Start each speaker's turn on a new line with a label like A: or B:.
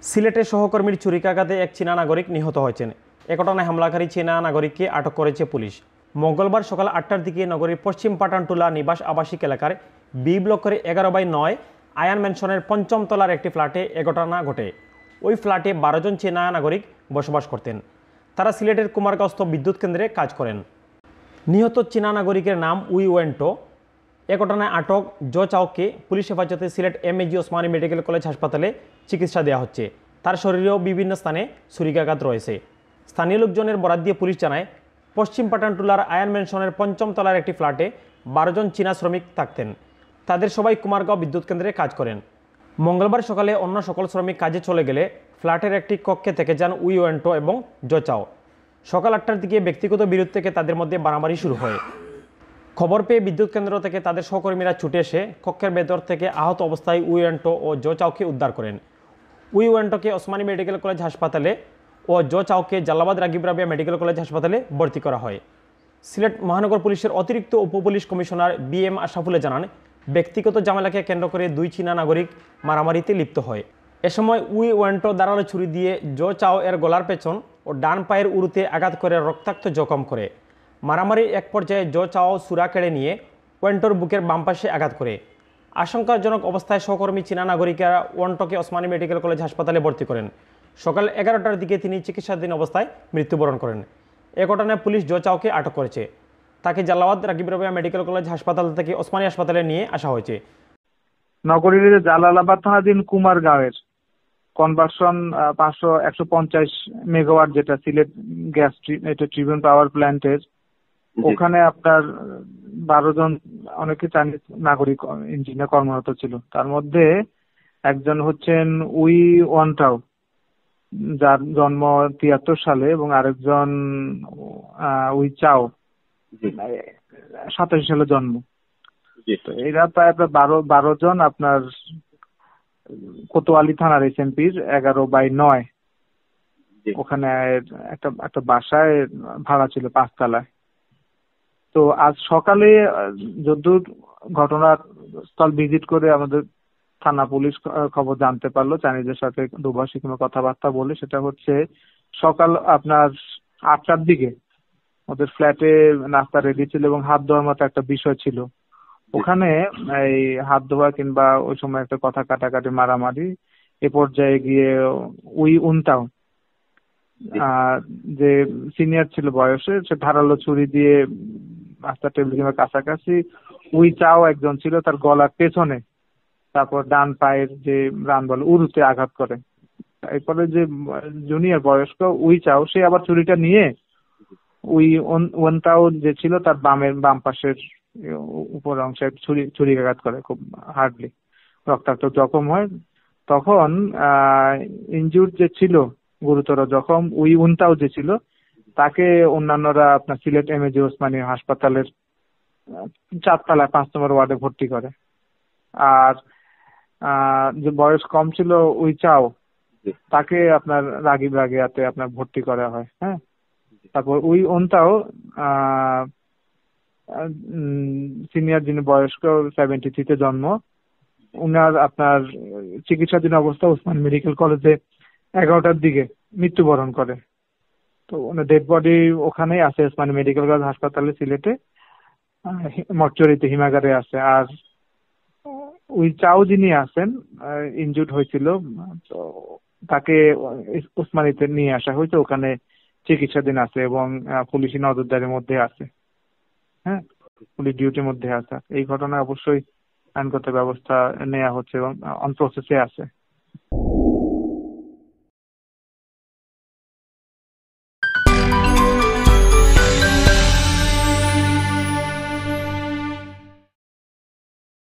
A: সিলেটে সহকর্মীর ছুরিকাঘাতে এক চীনা নাগরিক নিহত হয়েছেন। এ ঘটনায় হামলাকারী চীনা নাগরিককে আটক করেছে পুলিশ। মঙ্গলবার সকাল ৮টার দিকে নগরীর পশ্চিম পাঠানটুলা নিবাস আবাসিক এলাকার বি ব্লকের 11/9 আয়ান ম্যানশনের ৫ম তলার একটি ফ্ল্যাটে এ ঘটনা ঘটে। ওই ফ্ল্যাটে ১২ জন চীনা নাগরিক বসবাস করতেন। তারা সিলেটের কুমারগাঁওস্থ বিদ্যুৎ কেন্দ্রে কাজ করেন। নিহত চীনা নাগরিকের নাম উই ওয়েন্টো। এ ঘটনায় আটক জো চাওকে পুলিশ হেফাজতে Sylhet MAG Osmani medical college হাসপাতালে চিকিৎসা দেওয়া হচ্ছে। তার শরীরেও বিভিন্ন স্থানে ছুরিকাঘাত রয়েছে। স্থানীয় লোকজনের বরাত দিয়ে পুলিশ জানায়, পশ্চিম পাঠানটুলার আয়ান ম্যানশনের ৫ম তলার একটি ফ্ল্যাটে ১২ জন চীনা শ্রমিক থাকতেন। তাদের সবাই কুমারগাঁও বিদ্যুৎ কেন্দ্রে কাজ করেন। মঙ্গলবার সকালে অন্য সকল শ্রমিক কাজে চলে গেলে ফ্ল্যাটের একটি কক্ষে থেকে যান উই ওয়েন্টো এবং জো চাও। সকাল ৮টার দিকে ব্যক্তিগত বিরোধ থেকে তাদের মধ্যে বাড়াবাড়ি শুরু হয়। খবর পেয়ে বিদ্যুৎ কেন্দ্র থেকে তাদের সহকর্মীরা ছুটে এসে কক্ষের ভেতর থেকে আহত অবস্থায় উই ওয়েন্টো ও জো চাওকে উদ্ধার করেন। উই ওয়েন্টোকে ওসমানী মেডিকেল কলেজ হাসপাতালে ও জো চাওকে জালালাবাদ রাগিব রাবেয়া মেডিকেল কলেজ হাসপাতালে ভর্তি করা হয়। সিলেট মহানগর পুলিশের অতিরিক্ত উপপুলিশ কমিশনার বিএম আশরাফুল জানান, ব্যক্তিগত ঝামেলাকে কেন্দ্র করে দুই চীনা নাগরিক মারামারিতে লিপ্ত হয়। এ সময় উই ওয়েন্টো ধারালো ছুরি দিয়ে জো চাও এর গলার পেছন ও ডান পায়ের উরুতে আঘাত করে রক্তাক্ত জখম করে। মারামারির এক পর্যায়ে জো চাও সুরা কেড়ে নিয়ে ওয়েন্টোর বুকের বাম পাশে আঘাত করে। আশঙ্কাজনক অবস্থায় সহকর্মী চীনা নাগরিকেরা ওয়েন্টোকে ওসমানী মেডিকেল কলেজ হাসপাতালে ভর্তি করেন। সকাল 11টার দিকে তিনি চিকিৎসাধীন অবস্থায় মৃত্যুবরণ করেন। এ ঘটনায় পুলিশ জো চাওকে আটক করেছে। তাকে জালালাবাদ রাগিব রাবেয়া মেডিকেল কলেজ হাসপাতাল থেকে ওসমানী হাসপাতালে নিয়ে আসা হয়েছে।
B: নগরীর জালালাবাদ থানাধীন কুমারগাঁওয়ের কনভার্সন 150 মেগাওয়াট যেটা সিলেট গ্যাস এটা ট্রিবিউন পাওয়ার প্ল্যান্টের ওখানে আপনার 12 জন অনেকে চাইনিজ নাগরিক ইঞ্জিনিয়ার কর্মরত ছিল। তার মধ্যে একজন হচ্ছেন উই ওয়ান্টাও, যার জন্ম 73 সালে, এবং আরেকজন উই চাও 87 সালে জন্ম। তো এরা প্রায় 12 জন আপনার কোতোয়ালি থানার এসএমপির 11/9 ওখানে একটা বাসায় ভাড়া ছিল 5 তলায়। তো আজ সকালে যদ্দূর ঘটনার স্থল ভিজিট করে আমাদের থানা পুলিশ খবর জানতে পারলো, চাইনিজের সাথে দুভাষী কোনো কথাবার্তা বলে, সেটা হচ্ছে সকাল আপনার 8টার দিকে ওদের ফ্ল্যাটে নাস্তা রেডি ছিল এবং হাত ধোয়ার মতো একটা বিষয় ছিল। ওখানে এই হাত ধোয়া কিংবা ওই সময় একটা কথা কাটাকাটি মারামারি, এ পর্যায়ে গিয়ে উই উনটাও যে সিনিয়র ছিল বয়সে, সে ধারালো ছুরি দিয়ে নাস্তা টেবিল কিংবা কাছাকাছি উই চাও একজন ছিল তার গলার পেছনে, তারপর ডান পায়ের যে রান বলে উরুতে আঘাত করে। এরপরে যে জুনিয়র বয়স্ক উই চাও সে আবার ছুরিটা নিয়ে উই ওনটাও যে ছিল তার বাম পাশের উপর অংশে ছুরিকাঘাত করে, খুব হার্ডলি রক্তাক্ত জখম হয়। তখন ইনজুর্ড যে ছিল গুরুতর জখম উই উনটাও যে ছিল, তাকে অন্যান্যরা আপনার সিলেট এমএজি ওসমানী হাসপাতালের 4 তলায় 5 নম্বর ওয়ার্ডে ভর্তি করে। আর যে বয়স কম ছিল উই চাও, তাকে আপনার রাগিব রাগিয়াতে আপনার ভর্তি করা হয়। হ্যাঁ, তারপর উই ওনটাও সিনিয়র যিনি বয়স্ক 73 জন্ম, উনার আপনার চিকিৎসাধীন অবস্থা ওসমান মেডিকেল কলেজে 11টার দিকে মৃত্যুবরণ করে। তো ওনার ডেড বডি ওখানেই আছে ওসমান মেডিকেল কলেজ হাসপাতালে সিলেটে মর্চুরিতে হিমাগারে আছে। আর উই চাও যিনি আছেন ইনজুর্ড হয়েছিল, তো তাকে ওসমানীতে নিয়ে আসা হয়েছে, ওখানে চিকিৎসাধীন আছে এবং পুলিশি নজরদারির মধ্যে আছে। হ্যাঁ, পুলিশ ডিউটির মধ্যে আছে। এই ঘটনায় অবশ্যই আইনগত ব্যবস্থা নেওয়া হচ্ছে এবং অন প্রসেসে আছে।